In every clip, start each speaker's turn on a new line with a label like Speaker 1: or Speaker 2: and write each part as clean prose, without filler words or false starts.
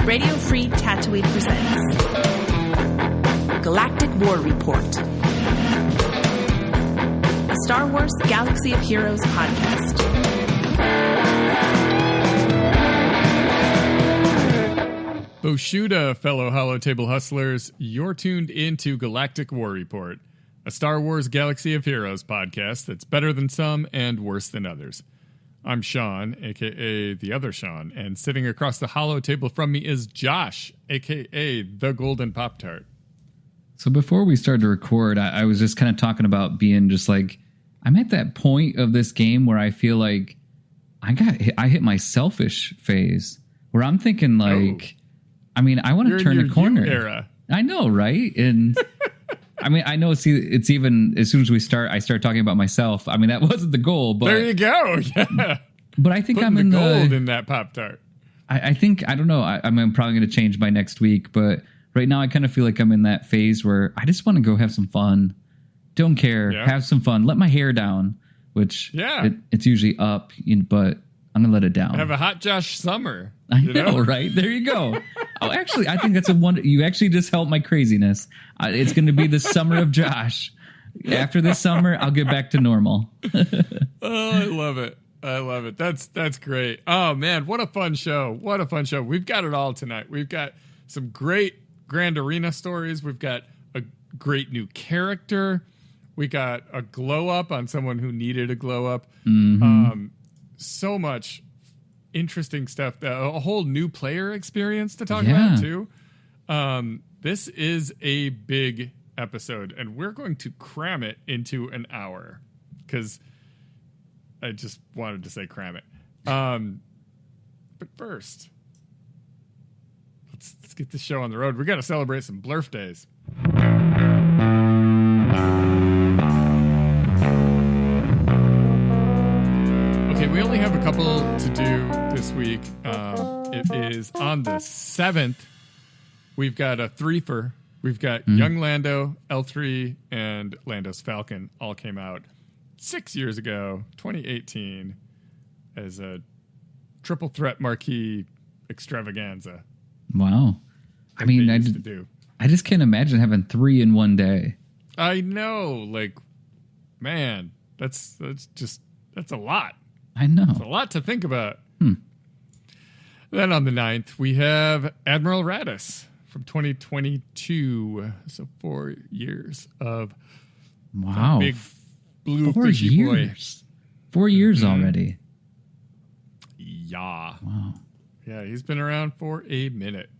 Speaker 1: Radio Free Tatooine presents Galactic War Report, a Star Wars Galaxy of Heroes podcast.
Speaker 2: Boshuda, fellow Holotable hustlers, you're tuned into Galactic War Report, a Star Wars Galaxy of Heroes podcast that's better than some and worse than others. I'm Sean, a.k.a. the other Sean, and sitting across the Holotable from me is Josh, a.k.a. the Golden Pop-Tart.
Speaker 3: So before we started to record, I was just kind of talking about being just like, I'm at that point of this game where I feel like I hit my selfish phase, where I'm thinking like, I mean, I want to turn a corner.
Speaker 2: Era.
Speaker 3: I know, right? And I mean, I know it's even as soon as I start talking about myself. I mean, that wasn't the goal, but
Speaker 2: there you go. Yeah.
Speaker 3: But I think I'm in
Speaker 2: the gold in that Pop-Tart.
Speaker 3: I think, I don't know. I'm probably going to change by next week, but right now I kind of feel like I'm in that phase where I just want to go have some fun. Don't care. Yeah. Have some fun. Let my hair down, which it's usually up, but I'm going to let it down.
Speaker 2: Have a hot Josh summer.
Speaker 3: I know, right? There you go. Oh, actually, I think that's a wonder. You actually just helped my craziness. It's going to be the summer of Josh. After this summer, I'll get back to normal.
Speaker 2: Oh, I love it. I love it. That's great. Oh, man, what a fun show. What a fun show. We've got it all tonight. We've got some great Grand Arena stories. We've got a great new character. We got a glow up on someone who needed a glow up. Mm-hmm. So much interesting stuff. A whole new player experience to talk about, too. This is a big episode, and we're going to cram it into an hour because I just wanted to say cram it. But first, let's get this show on the road. We got to celebrate some Blurf days. Okay, we only have a couple to do this week. It is on the 7th. We've got a threefer. We've got Young Lando, L3, and Lando's Falcon all came out 6 years ago, 2018, as a triple threat marquee extravaganza.
Speaker 3: Wow. I mean, I just can't imagine having 3 in one day.
Speaker 2: I know. Like, man, that's a lot.
Speaker 3: I know.
Speaker 2: It's a lot to think about. Then on the 9th, we have Admiral Raddus from 2022. So 4 years of big blue fishy boy.
Speaker 3: 4 years already.
Speaker 2: Yeah.
Speaker 3: Wow.
Speaker 2: Yeah, he's been around for a minute.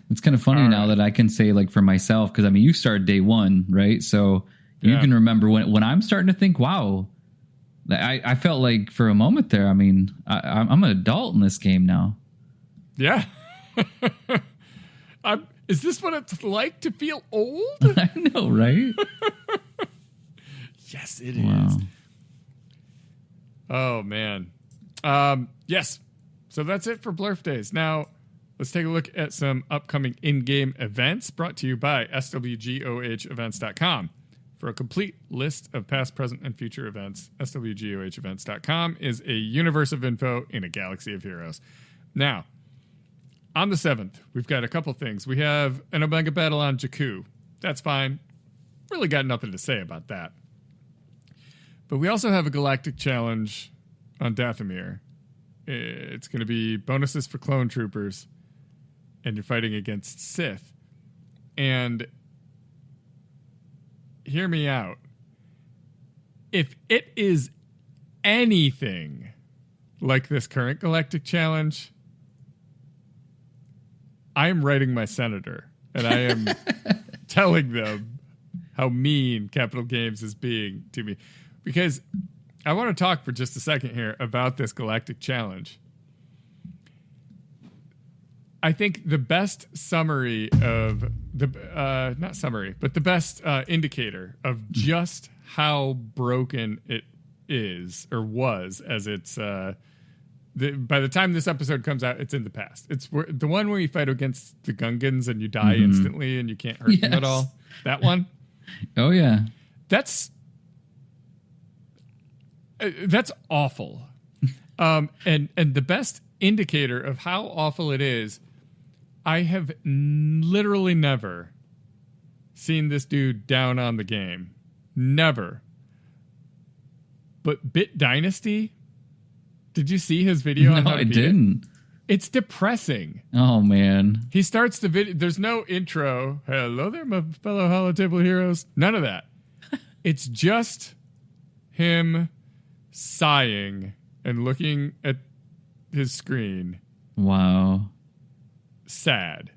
Speaker 3: It's kind of funny now that I can say, like, for myself, because I mean, you started day one, right? So you can remember when I'm starting to think, wow, I felt like for a moment there, I mean, I'm an adult in this game now.
Speaker 2: Yeah. Is this what it's like to feel old?
Speaker 3: I know, right?
Speaker 2: Yes, it is. Oh, man. Yes. So that's it for Blurf Days. Now, let's take a look at some upcoming in-game events brought to you by swgohevents.com. For a complete list of past, present, and future events, swgohevents.com is a universe of info in a galaxy of heroes. Now, on the 7th, we've got a couple things. We have an Omega battle on Jakku. That's fine. Really got nothing to say about that. But we also have a Galactic Challenge on Dathomir. It's going to be bonuses for clone troopers, and you're fighting against Sith. And hear me out. If it is anything like this current Galactic Challenge, I'm writing my senator, and I am telling them how mean Capital Games is being to me. Because I want to talk for just a second here about this Galactic Challenge. I think the best summary of the the best indicator of just how broken it is or was, as it's by the time this episode comes out, it's in the past. It's the one where you fight against the Gungans and you die instantly and you can't hurt them at all. That one.
Speaker 3: Oh yeah,
Speaker 2: that's awful. And the best indicator of how awful it is I have literally never seen this dude down on the game. Never. But Bit Dynasty, did you see his video?
Speaker 3: No, I didn't.
Speaker 2: It's depressing.
Speaker 3: Oh, man.
Speaker 2: He starts the video. There's no intro. Hello there, my fellow holotable heroes. None of that. It's just him sighing and looking at his screen.
Speaker 3: Wow.
Speaker 2: Sad.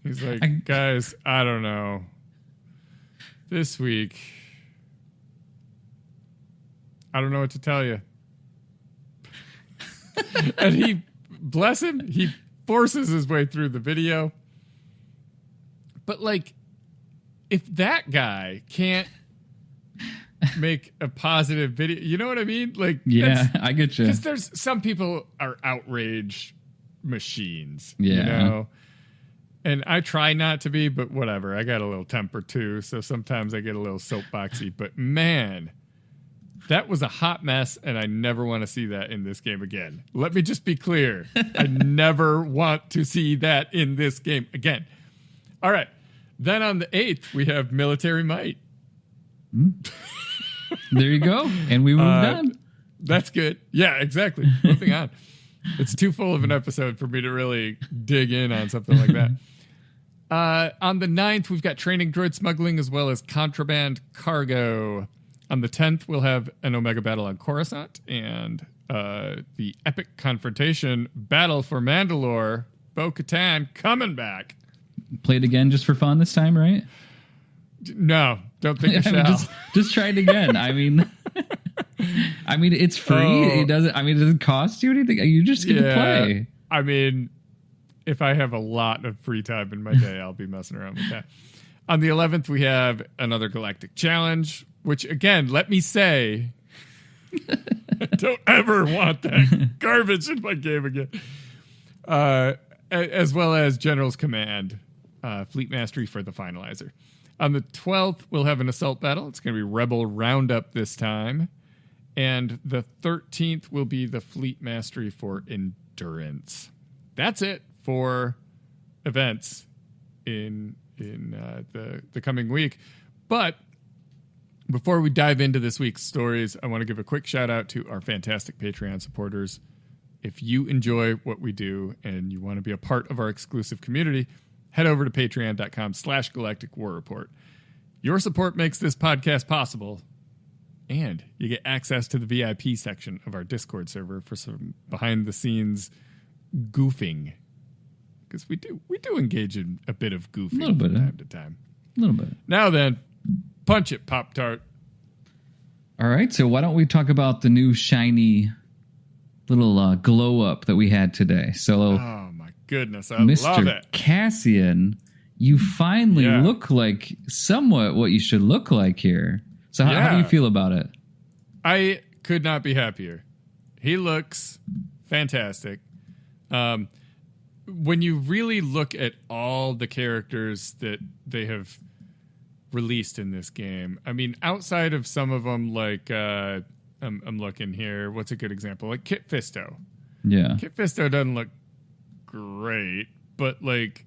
Speaker 2: He's like, guys, I don't know. This week, I don't know what to tell you. And he, bless him, he forces his way through the video. But like, if that guy can't make a positive video, you know what I mean? Like,
Speaker 3: yeah, I get you.
Speaker 2: Because there's some people are outrage machines,
Speaker 3: yeah.
Speaker 2: You know? And I try not to be, but whatever. I got a little temper too, so sometimes I get a little soapboxy. But man, that was a hot mess, and I never want to see that in this game again. Let me just be clear. I never want to see that in this game again. All right. Then on the 8th, we have Military Might.
Speaker 3: There you go. And we moved on.
Speaker 2: That's good. Yeah, exactly. Moving on. It's too full of an episode for me to really dig in on something like that. On the 9th, we've got training droid smuggling as well as contraband cargo. On the 10th, we'll have an Omega battle on Coruscant and the epic confrontation battle for Mandalore. Bo-Katan coming back.
Speaker 3: Play it again just for fun this time, right?
Speaker 2: No, don't think you shall.
Speaker 3: Just try it again. I mean, it's free. It doesn't cost you anything. You just get to play.
Speaker 2: I mean, if I have a lot of free time in my day, I'll be messing around with that. On the 11th, we have another Galactic Challenge, which, again, let me say, I don't ever want that garbage in my game again. As well as General's Command, Fleet Mastery for the Finalizer. On the 12th, we'll have an assault battle. It's going to be Rebel Roundup this time. And the 13th will be the Fleet Mastery for Endurance. That's it for events in the coming week. But before we dive into this week's stories, I want to give a quick shout out to our fantastic Patreon supporters. If you enjoy what we do and you want to be a part of our exclusive community, head over to patreon.com/Galactic War Report. Your support makes this podcast possible, and you get access to the VIP section of our Discord server for some behind-the-scenes goofing. Because we do engage in a bit of goofing from time to time.
Speaker 3: A little bit.
Speaker 2: Now then, punch it, Pop-Tart.
Speaker 3: All right, so why don't we talk about the new shiny little glow up that we had today? So,
Speaker 2: oh my goodness, I love it.
Speaker 3: Cassian, you finally look like somewhat what you should look like here. So how do you feel about it?
Speaker 2: I could not be happier. He looks fantastic. When you really look at all the characters that they have released in this game, I mean, outside of some of them, like I'm looking here. What's a good example? Like Kit Fisto.
Speaker 3: Yeah,
Speaker 2: Kit Fisto doesn't look great, but like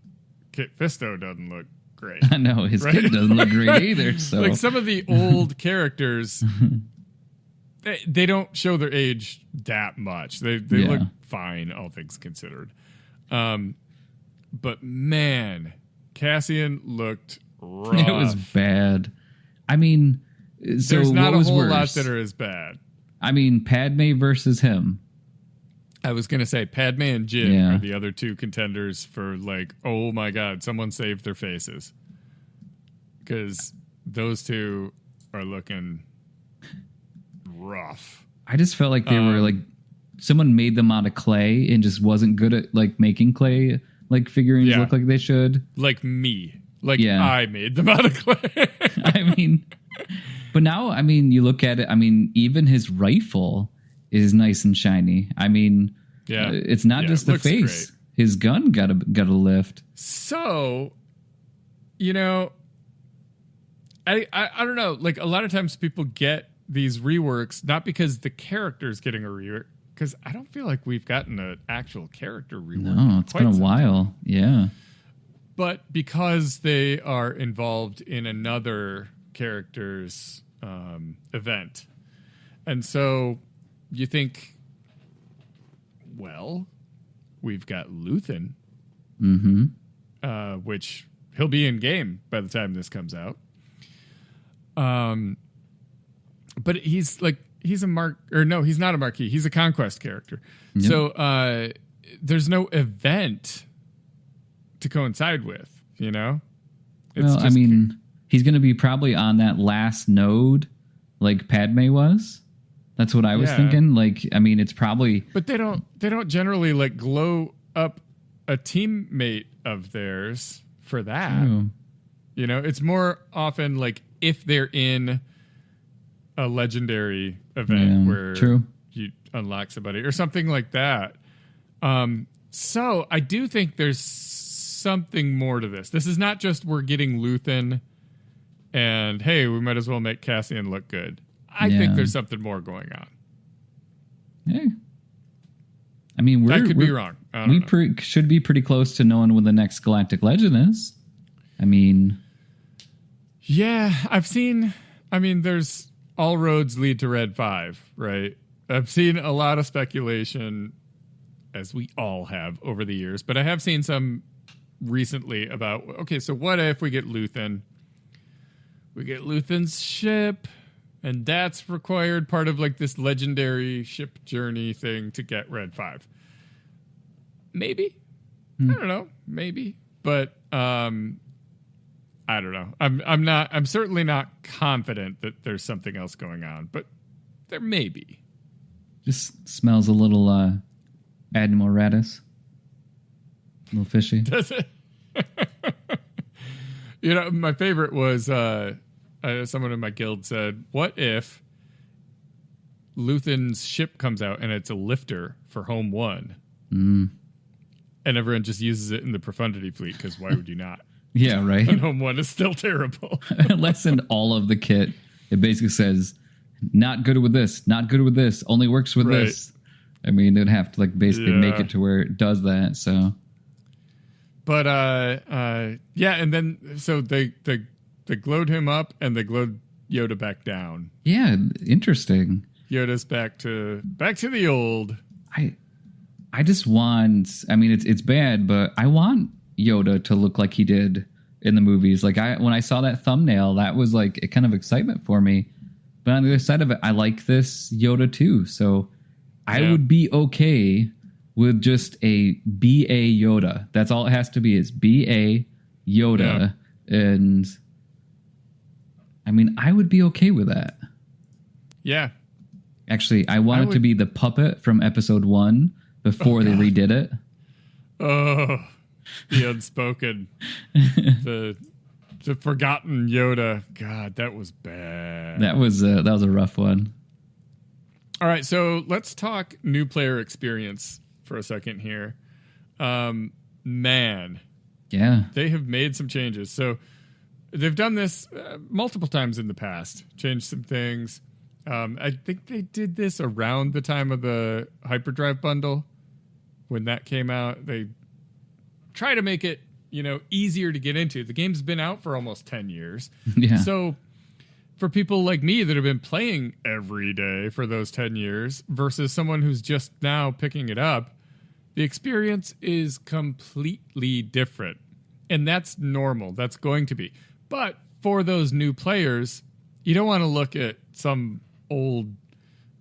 Speaker 2: Kit Fisto doesn't look great.
Speaker 3: I know his kid doesn't look great either. So
Speaker 2: like some of the old characters, they don't show their age that much. They look fine, all things considered. But man, Cassian looked rough.
Speaker 3: It was bad. I mean, so
Speaker 2: there's not
Speaker 3: what was
Speaker 2: a whole
Speaker 3: worse?
Speaker 2: lot that are as bad.
Speaker 3: I mean, Padme versus him.
Speaker 2: I was going to say Padme and Jin are the other two contenders for like, oh my God, someone saved their faces. Because those two are looking rough.
Speaker 3: I just felt like they were like, someone made them out of clay and just wasn't good at like making clay like figurines look like they should.
Speaker 2: Like me. Like I made them out of clay.
Speaker 3: I mean, but now, I mean, you look at it, I mean, even his rifle is nice and shiny. I mean, it's not just the face. Great. His gun got a lift.
Speaker 2: So, you know, I don't know. Like a lot of times people get these reworks not because the character's getting a because I don't feel like we've gotten an actual character rework.
Speaker 3: No, it's been a while. Yeah.
Speaker 2: But because they are involved in another character's event. And so you think, well, we've got Luthen, which he'll be in game by the time this comes out. But he's he's a he's not a marquee. He's a conquest character. Yep. So there's no event to coincide with, you know?
Speaker 3: He's going to be probably on that last node like Padme was. That's what I was thinking. It's probably...
Speaker 2: But they don't generally glow up a teammate of theirs for that. True. You know, it's more often if they're in a legendary event where you unlock somebody or something like that. So I do think there's something more to this. This is not just we're getting Luthen and, hey, we might as well make Cassian look good. I think there's something more going on.
Speaker 3: Yeah. I
Speaker 2: could be wrong.
Speaker 3: Should be pretty close to knowing what the next Galactic Legend is.
Speaker 2: Yeah, I've seen... there's all roads lead to Red 5, right? I've seen a lot of speculation, as we all have over the years, but I have seen some recently about, okay, so what if we get Luthen? We get Luthen's ship, and that's required part of this legendary ship journey thing to get Red 5. Maybe. I don't know. Maybe. But I don't know. I'm certainly not confident that there's something else going on, but there may be.
Speaker 3: Just smells a little Admiral Radis. A little fishy.
Speaker 2: Does it? My favorite was someone in my guild said, what if Luthen's ship comes out and it's a lifter for Home 1? And everyone just uses it in the Profundity fleet, because why would you not?
Speaker 3: Yeah, right.
Speaker 2: And Home 1 is still terrible.
Speaker 3: Unless in all of the kit, it basically says, not good with this, not good with this, only works with this. They'd have to basically make it to where it does that, so...
Speaker 2: But and then so they glowed him up and they glowed Yoda back down.
Speaker 3: Yeah, interesting.
Speaker 2: Yoda's back to the old.
Speaker 3: I just want. It's bad, but I want Yoda to look like he did in the movies. When I saw that thumbnail, that was a kind of excitement for me. But on the other side of it, I like this Yoda too. So I would be okay with just a B.A. Yoda. That's all it has to be, is B.A. Yoda. Yeah. And, I would be okay with that.
Speaker 2: Yeah.
Speaker 3: Actually, I want it to be the puppet from episode 1 before they redid it.
Speaker 2: Oh, the unspoken. the forgotten Yoda. God, that was bad.
Speaker 3: That was a rough one.
Speaker 2: All right, so let's talk new player experience for a second here. Man.
Speaker 3: Yeah.
Speaker 2: They have made some changes. So they've done this multiple times in the past. Changed some things. I think they did this around the time of the Hyperdrive bundle. When that came out, they try to make it, easier to get into. The game's been out for almost 10 years.
Speaker 3: Yeah.
Speaker 2: So for people like me that have been playing every day for those 10 years versus someone who's just now picking it up, the experience is completely different. And that's normal. That's going to be. But for those new players, you don't want to look at some old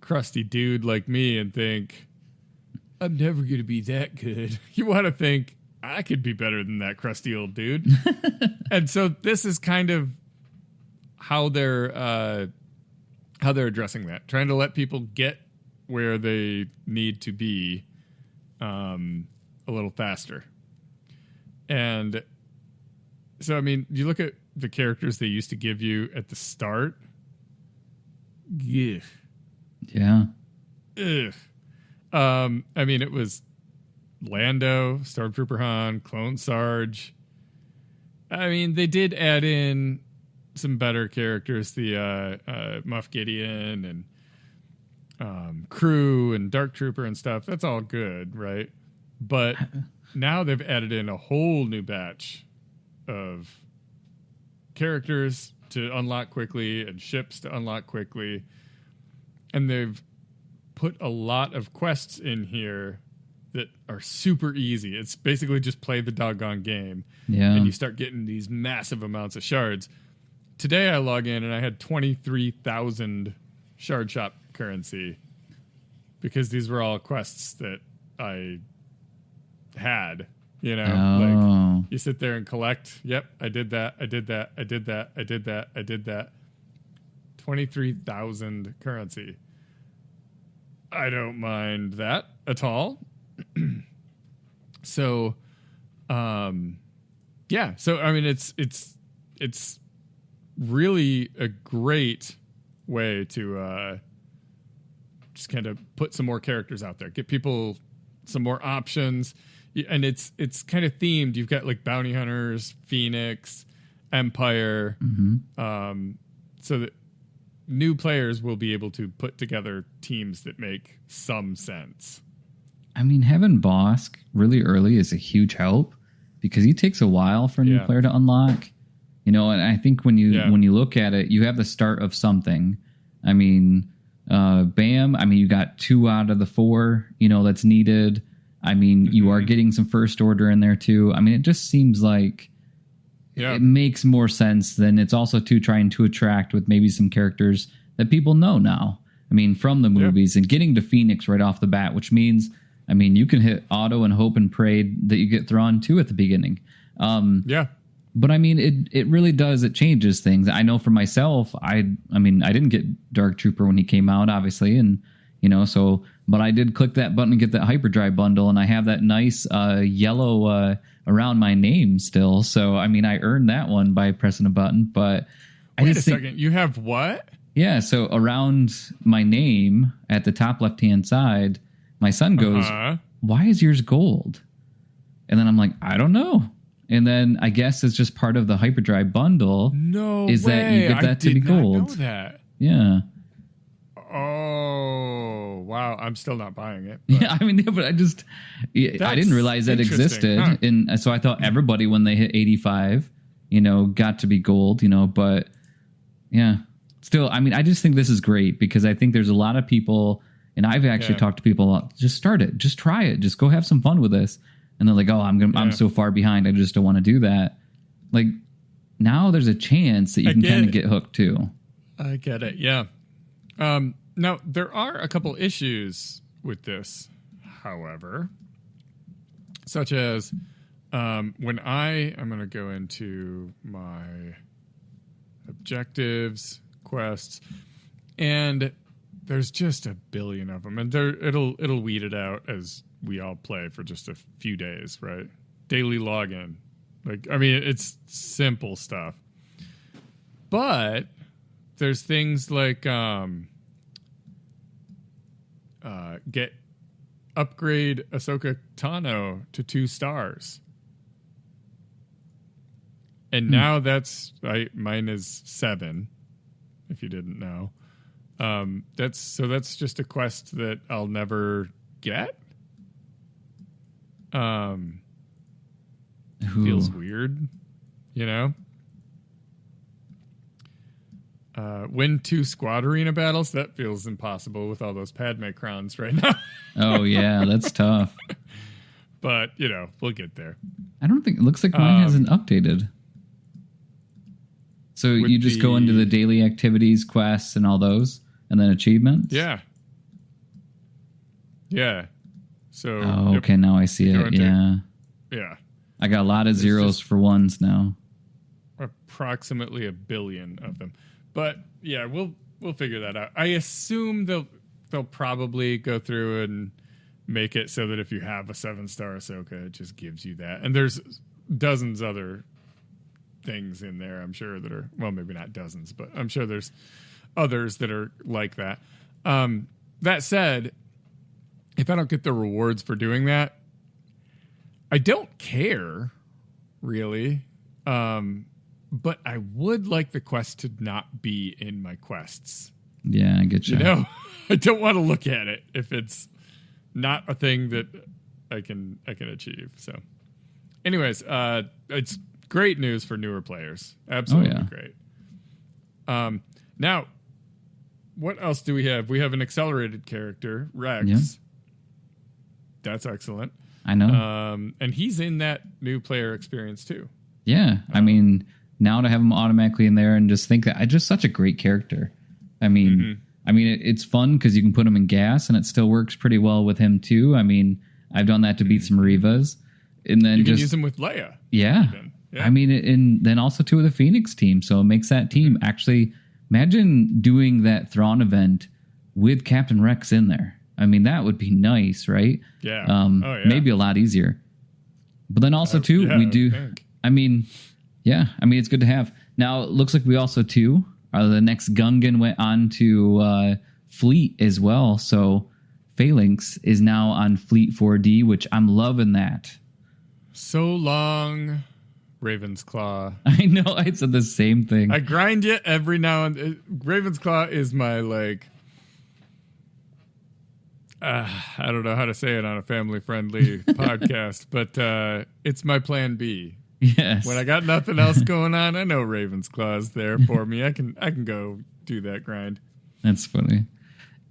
Speaker 2: crusty dude like me and think, I'm never going to be that good. You want to think, I could be better than that crusty old dude. And so this is kind of how they're addressing that, trying to let people get where they need to be a little faster. And so, you look at the characters they used to give you at the start. Ugh.
Speaker 3: Yeah.
Speaker 2: Ugh. It was Lando, Stormtrooper Han, Clone Sarge. They did add in some better characters, the Moff Gideon, crew and Dark Trooper and stuff. That's all good, right? But now they've added in a whole new batch of characters to unlock quickly and ships to unlock quickly. And they've put a lot of quests in here that are super easy. It's basically just play the doggone game.
Speaker 3: Yeah.
Speaker 2: And you start getting these massive amounts of shards. Today I log in and I had 23,000 shard shop currency because these were all quests that I had, you know, like you sit there and collect. Yep. I did that. I did that. I did that. I did that. I did that. 23,000 currency. I don't mind that at all. So, yeah. So, I mean, it's really a great way to, just kind of put some more characters out there, get people some more options. And it's kind of themed. You've got like bounty hunters, Phoenix, Empire. So that new players will be able to put together teams that make some sense.
Speaker 3: I mean, having Bosk really early is a huge help because he takes a while for a new player to unlock. You know, and I think when you look at it, you have the start of something. I mean, bam. I mean, you got 2 out of the 4, you know, that's needed. I mean, you are getting some first order in there too. I mean, it just seems like it makes more sense than it's also trying to attract with maybe some characters that people know now. I mean, from the movies and getting to Phoenix right off the bat, which means, I mean, you can hit auto and hope and pray that you get Thrawn too at the beginning. But I mean, it really does. It changes things. I know for myself, I mean, I didn't get Dark Trooper when he came out, obviously. And, you know, so, but I did click that button and get that hyperdrive bundle. And I have that nice yellow around my name still. So, I mean, I earned that one by pressing a button. But
Speaker 2: wait a second. You have what?
Speaker 3: Yeah. So around my name at the top left-hand side, my son goes, why is yours gold? And then I'm like, I don't know. And then I guess it's just part of the hyperdrive bundle.
Speaker 2: No
Speaker 3: is
Speaker 2: way.
Speaker 3: That you get that to be gold.
Speaker 2: I did not know that.
Speaker 3: Yeah.
Speaker 2: Oh, wow. I'm still not buying it.
Speaker 3: But. Yeah, I mean, but I didn't realize that existed. Huh. And so I thought everybody, when they hit 85, you know, got to be gold, you know, but yeah, still, I mean, I just think this is great because I think there's a lot of people, and I've actually talked to people, just start it, just try it, just go have some fun with this. And they're like, oh, I'm so far behind. I just don't want to do that. Like now there's a chance that you can kind of get hooked too.
Speaker 2: I get it. Yeah. Now there are a couple issues with this, however, such as, when I'm going to go into my objectives, quests, and there's just a billion of them, and it'll weed it out as we all play for just a few days, right? Daily login. Like, I mean, it's simple stuff. But there's things like upgrade Ahsoka Tano to 2 stars. And now mine is 7, if you didn't know. That's just a quest that I'll never get. Feels weird, you know. Win 2 squad arena battles, that feels impossible with all those Padme crowns right now.
Speaker 3: Oh yeah, that's tough.
Speaker 2: But you know, we'll get there.
Speaker 3: I don't think it looks like mine hasn't updated. So you just go into the daily activities, quests, and all those, and then achievements.
Speaker 2: Yeah. So
Speaker 3: okay, now I see it.
Speaker 2: Yeah.
Speaker 3: I got a lot of zeros for ones now.
Speaker 2: Approximately 1 billion of them. But yeah, we'll figure that out. I assume they'll probably go through and make it so that if you have a 7-star Ahsoka, it just gives you that. And there's dozens other things in there, I'm sure, that are, well, maybe not dozens, but I'm sure there's others that are like that. That said, if I don't get the rewards for doing that, I don't care, really. But I would like the quest to not be in my quests.
Speaker 3: Yeah, I get you.
Speaker 2: You know, I don't want to look at it if it's not a thing that I can achieve. So, anyways, it's great news for newer players. Absolutely great. Now, what else do we have? We have an accelerated character, Rex.
Speaker 3: Yeah.
Speaker 2: That's excellent.
Speaker 3: I know.
Speaker 2: And he's in that new player experience too.
Speaker 3: Yeah. I mean, now to have him automatically in there and just think that just such a great character. I mean, it's fun because you can put him in gas and it still works pretty well with him too. I mean, I've done that to beat some Revas. And then
Speaker 2: you can use him with Leia.
Speaker 3: Yeah. I mean, and then also too with the Phoenix team. So it makes that team actually, imagine doing that Thrawn event with Captain Rex in there. I mean, that would be nice, right?
Speaker 2: Yeah.
Speaker 3: Maybe a lot easier. But then also too, we do, I mean, it's good to have. Now it looks like we also too, the next Gungan went on to Fleet as well. So Phalanx is now on Fleet 4D, which I'm loving that.
Speaker 2: So long, Raven's Claw.
Speaker 3: I know, I said the same thing.
Speaker 2: I grind it every now and then. Raven's Claw is my, like, I don't know how to say it on a family-friendly podcast, but it's my plan B.
Speaker 3: Yes.
Speaker 2: When I got nothing else going on, I know Raven's Claw is there for me. I can go do that grind.
Speaker 3: That's funny.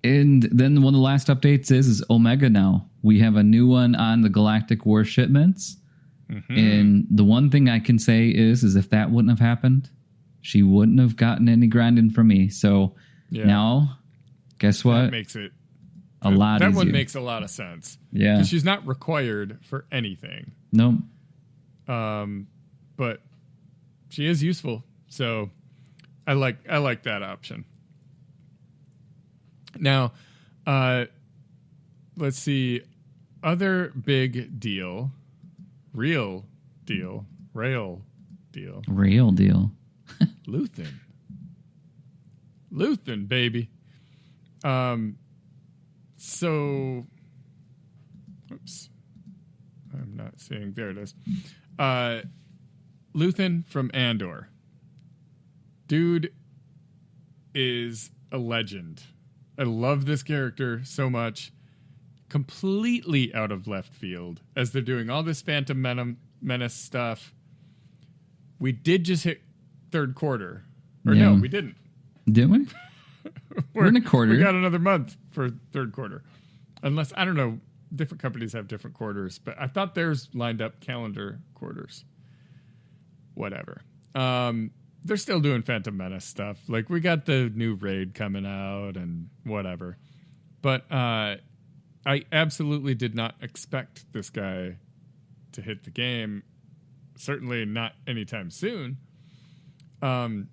Speaker 3: And then one of the last updates is Omega now. We have a new one on the Galactic War shipments. Mm-hmm. And the one thing I can say is if that wouldn't have happened, she wouldn't have gotten any grinding from me. So now, guess what?
Speaker 2: That makes it
Speaker 3: a lot easier.
Speaker 2: That one makes a lot of sense.
Speaker 3: Yeah.
Speaker 2: Because she's not required for anything.
Speaker 3: Nope.
Speaker 2: But she is useful. So I like that option. Now, let's see. Other big deal. Real deal. Rail deal. Luthen, baby. So, oops. I'm not seeing. There it is. Luthen from Andor. Dude is a legend. I love this character so much. Completely out of left field as they're doing all this Phantom Menace stuff. We did just hit third quarter. Or no, we didn't.
Speaker 3: Did we? We're in a quarter.
Speaker 2: We got another month for third quarter. Unless, I don't know, different companies have different quarters, but I thought theirs lined up calendar quarters. Whatever. They're still doing Phantom Menace stuff. Like, we got the new raid coming out and whatever. But I absolutely did not expect this guy to hit the game. Certainly not anytime soon. And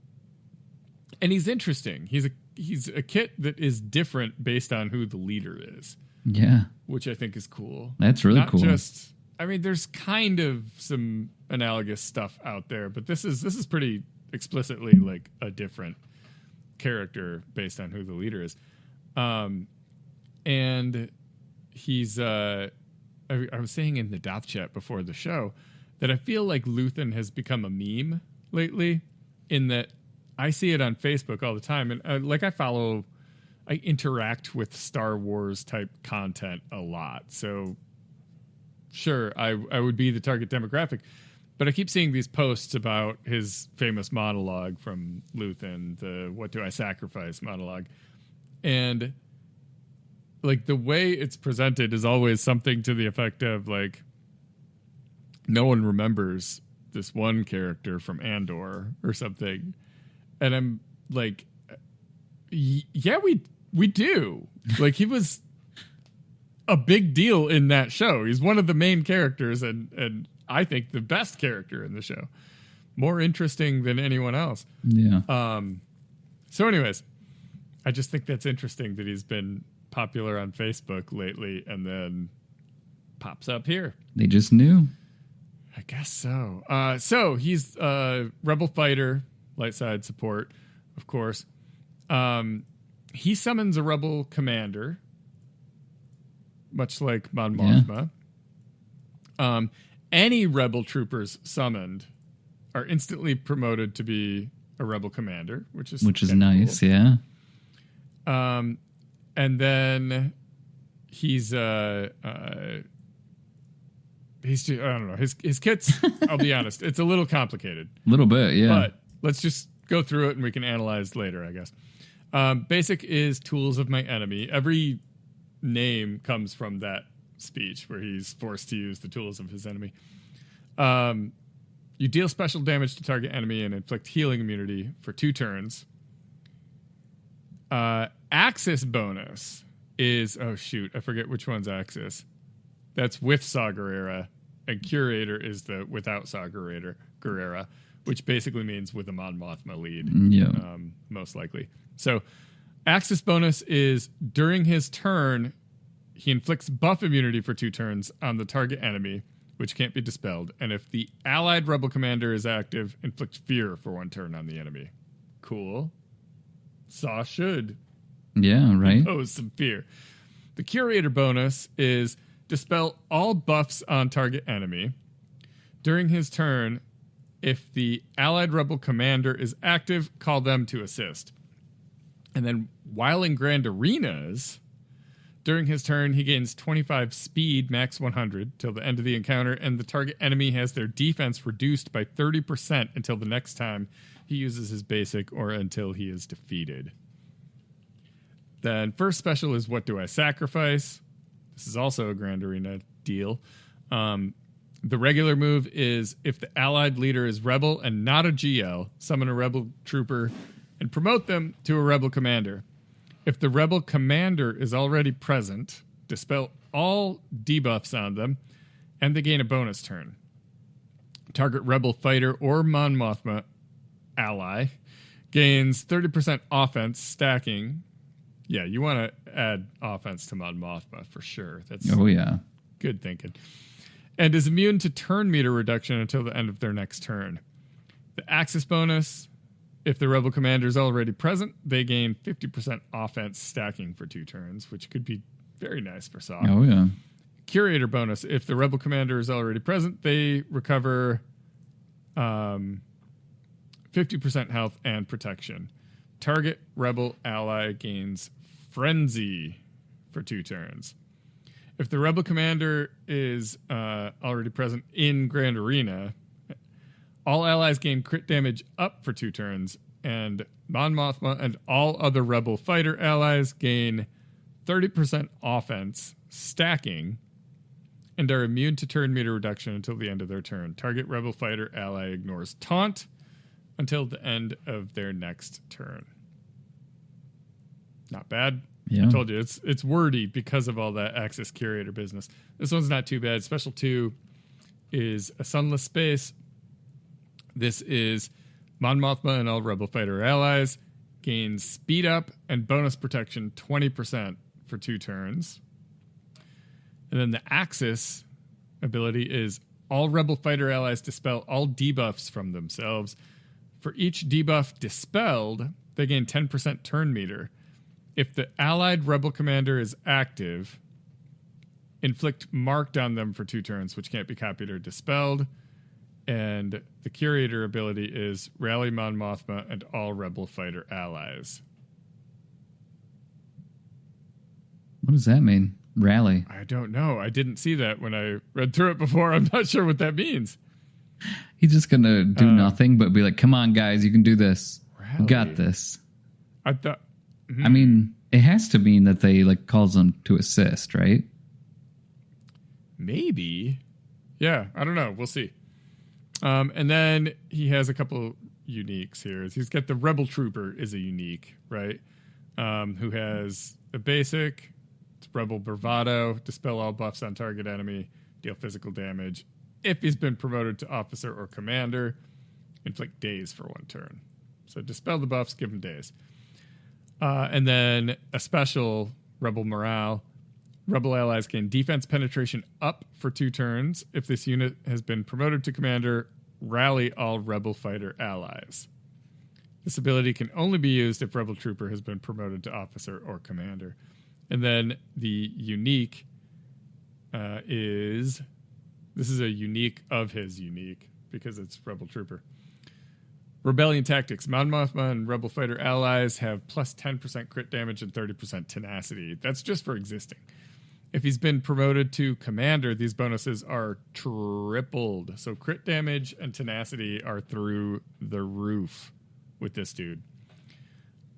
Speaker 2: he's interesting. He's a kit that is different based on who the leader is.
Speaker 3: Yeah.
Speaker 2: Which I think is cool.
Speaker 3: That's really cool.
Speaker 2: There's kind of some analogous stuff out there, but this is pretty explicitly like a different character based on who the leader is. And he's I was saying in the Doth chat before the show that I feel like Luthen has become a meme lately, in that I see it on Facebook all the time, and I interact with Star Wars type content a lot. So sure, I would be the target demographic, but I keep seeing these posts about his famous monologue from Luthen, the "What do I sacrifice" monologue, and like the way it's presented is always something to the effect of like, no one remembers this one character from Andor or something. And I'm like, yeah, we do. Like, he was a big deal in that show. He's one of the main characters and I think the best character in the show. More interesting than anyone else.
Speaker 3: Yeah.
Speaker 2: So anyways, I just think that's interesting that he's been popular on Facebook lately and then pops up here.
Speaker 3: They just knew.
Speaker 2: I guess so. So he's a rebel fighter, light side support, of course. He summons a rebel commander, much like Mon Mothma. Yeah. Any rebel troopers summoned are instantly promoted to be a rebel commander, which is
Speaker 3: nice, cool. Yeah.
Speaker 2: And then he's I don't know. His kits, I'll be honest, it's a little complicated.
Speaker 3: A little bit, yeah.
Speaker 2: But let's just go through it and we can analyze later, I guess. Basic is tools of my enemy. Every name comes from that speech where he's forced to use the tools of his enemy. You deal special damage to target enemy and inflict healing immunity for 2 turns. Axis bonus is, I forget which one's Axis. That's with Saw Gerrera, and Curator is the without Saw Gerrera, which basically means with a Mon Mothma lead, most likely. So Axis bonus is during his turn, he inflicts buff immunity for 2 turns on the target enemy, which can't be dispelled. And if the allied rebel commander is active, inflict fear for 1 turn on the enemy. Cool. Saw should.
Speaker 3: Yeah, right.
Speaker 2: Impose some fear. The Curator bonus is dispel all buffs on target enemy. During his turn, if the allied rebel commander is active, call them to assist. And then while in Grand Arenas, during his turn, he gains 25 speed, max 100, till the end of the encounter, and the target enemy has their defense reduced by 30% until the next time he uses his basic or until he is defeated. Then first special is What Do I Sacrifice? This is also a Grand Arena deal. The regular move is if the allied leader is rebel and not a GL, summon a rebel trooper and promote them to a rebel commander. If the rebel commander is already present, dispel all debuffs on them, and they gain a bonus turn. Target rebel fighter or Mon Mothma ally gains 30% offense stacking. Yeah, you want to add offense to Mon Mothma for sure. That's good thinking. And is immune to turn meter reduction until the end of their next turn. The Axis bonus, if the rebel commander is already present, they gain 50% offense stacking for 2 turns, which could be very nice for Saw.
Speaker 3: Oh, yeah.
Speaker 2: Curator bonus, if the rebel commander is already present, they recover 50% health and protection. Target rebel ally gains Frenzy for 2 turns. If the rebel commander is already present in Grand Arena, all allies gain crit damage up for 2 turns, and Mon Mothma and all other rebel fighter allies gain 30% offense stacking and are immune to turn meter reduction until the end of their turn. Target rebel fighter ally ignores taunt until the end of their next turn. Not bad.
Speaker 3: Yeah.
Speaker 2: I told you, it's wordy because of all that Axis Curator business. This one's not too bad. Special 2 is a Sunless Space. This is Mon Mothma and all Rebel Fighter allies. Gains speed up and bonus protection 20% for 2 turns. And then the Axis ability is all Rebel Fighter allies dispel all debuffs from themselves. For each debuff dispelled, they gain 10% turn meter. If the allied rebel commander is active, inflict marked on them for 2 turns, which can't be copied or dispelled. And the Curator ability is rally Mon Mothma and all rebel fighter allies.
Speaker 3: What does that mean? Rally?
Speaker 2: I don't know. I didn't see that when I read through it before. I'm not sure what that means.
Speaker 3: He's just going to do nothing but be like, come on, guys, you can do this.
Speaker 2: Rally.
Speaker 3: You got this.
Speaker 2: I thought...
Speaker 3: I mean, it has to mean that they calls them to assist, right?
Speaker 2: Maybe. Yeah, I don't know. We'll see. And then he has a couple uniques here. He's got the Rebel Trooper is a unique, right? Who has a basic, it's Rebel Bravado, dispel all buffs on target enemy, deal physical damage. If he's been promoted to officer or commander, inflict daze for 1 turn. So dispel the buffs, give him daze. And then a special, Rebel Morale. Rebel allies gain defense penetration up for 2 turns. If this unit has been promoted to commander, rally all Rebel Fighter allies. This ability can only be used if Rebel Trooper has been promoted to officer or commander. And then the unique this is a unique of his unique because it's Rebel Trooper. Rebellion tactics. Mon Mothma and Rebel Fighter allies have plus 10% crit damage and 30% tenacity. That's just for existing. If he's been promoted to commander, these bonuses are tripled. So crit damage and tenacity are through the roof with this dude.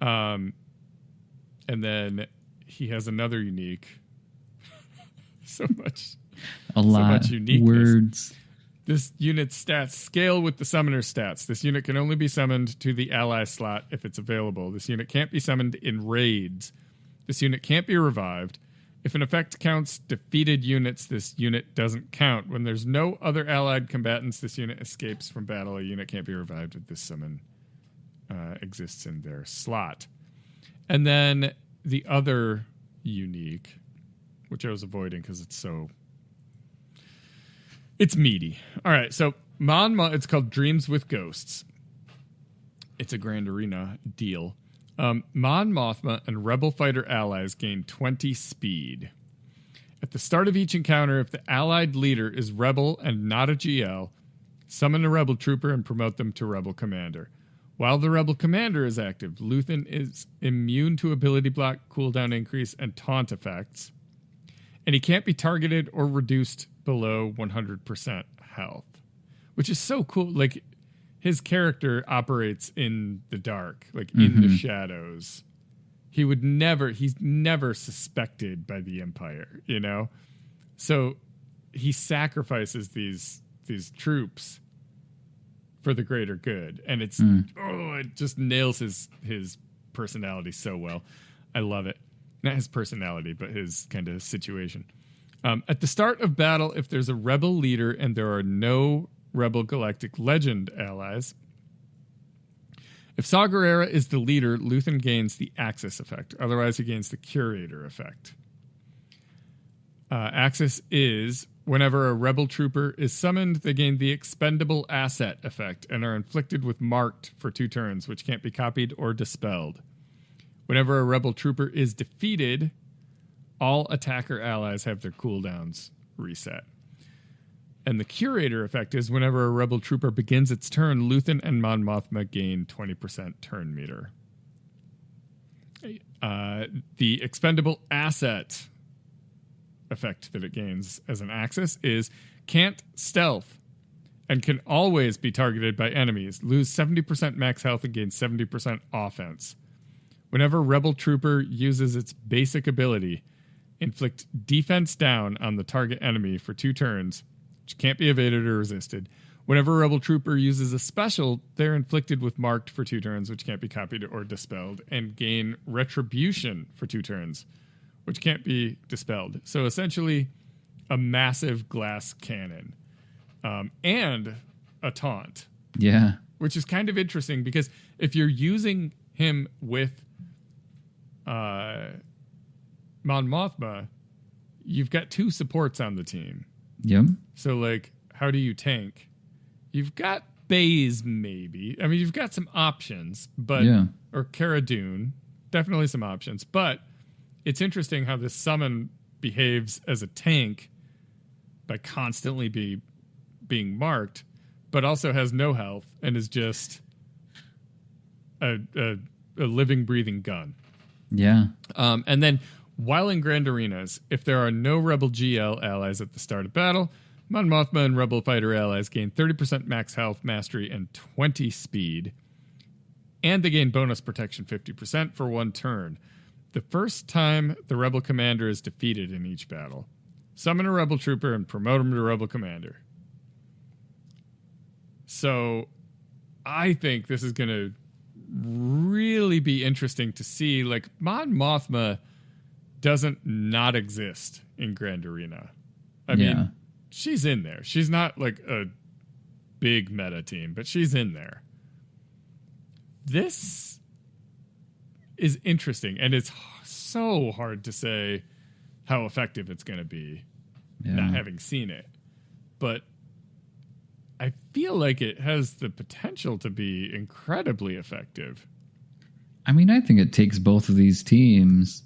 Speaker 2: And then he has another unique. so much uniqueness.
Speaker 3: Words.
Speaker 2: This unit's stats scale with the summoner's stats. This unit can only be summoned to the ally slot if it's available. This unit can't be summoned in raids. This unit can't be revived. If an effect counts defeated units, this unit doesn't count. When there's no other allied combatants, this unit escapes from battle. A unit can't be revived if this summon exists in their slot. And then the other unique, which I was avoiding because it's meaty. All right, so it's called Dreams with Ghosts. It's a Grand Arena deal. Mon Mothma and Rebel Fighter allies gain 20 speed. At the start of each encounter, if the allied leader is Rebel and not a GL, summon a Rebel Trooper and promote them to Rebel Commander. While the Rebel Commander is active, Luthen is immune to ability block, cooldown increase, and taunt effects. And he can't be targeted or reduced below 100% health, which is so cool. Like, his character operates in the dark, like in the shadows. He's never suspected by the Empire, you know? So he sacrifices these troops for the greater good. And it just nails his personality so well. I love it. Not his personality, but his kind of situation. At the start of battle, if there's a rebel leader and there are no Rebel Galactic Legend allies, if Saw Gerrera is the leader, Luthen gains the Axis effect. Otherwise, he gains the Curator effect. Axis is whenever a Rebel Trooper is summoned, they gain the Expendable Asset effect and are inflicted with Marked for 2 turns, which can't be copied or dispelled. Whenever a Rebel Trooper is defeated, all attacker allies have their cooldowns reset. And the Curator effect is whenever a Rebel Trooper begins its turn, Luthen and Mon Mothma gain 20% turn meter. The Expendable Asset effect that it gains as an Axis is can't stealth and can always be targeted by enemies. Lose 70% max health and gain 70% offense. Whenever Rebel Trooper uses its basic ability, inflict defense down on the target enemy for 2 turns, which can't be evaded or resisted. Whenever a Rebel Trooper uses a special, they're inflicted with Marked for 2 turns, which can't be copied or dispelled, and gain Retribution for 2 turns, which can't be dispelled. So essentially, a massive glass cannon and a taunt.
Speaker 3: Yeah.
Speaker 2: Which is kind of interesting because if you're using him with Mon Mothma, you've got 2 supports on the team.
Speaker 3: Yep.
Speaker 2: So, like, how do you tank? You've got Baze, maybe. I mean, you've got some options, but or Cara Dune, definitely some options. But it's interesting how this summon behaves as a tank by constantly being marked, but also has no health and is just a living, breathing gun.
Speaker 3: Yeah.
Speaker 2: And then, while in Grand Arenas, if there are no Rebel GL allies at the start of battle, Mon Mothma and Rebel Fighter allies gain 30% max health, mastery, and 20 speed. And they gain bonus protection 50% for 1 turn. The first time the Rebel Commander is defeated in each battle, summon a Rebel Trooper and promote him to Rebel Commander. So I think this is going to really be interesting to see. Like, Mon Mothma doesn't not exist in Grand Arena. I mean, she's in there. She's not like a big meta team, but she's in there. This is interesting, and it's so hard to say how effective it's going to be, not having seen it. But I feel like it has the potential to be incredibly effective.
Speaker 3: I mean, I think it takes both of these teams,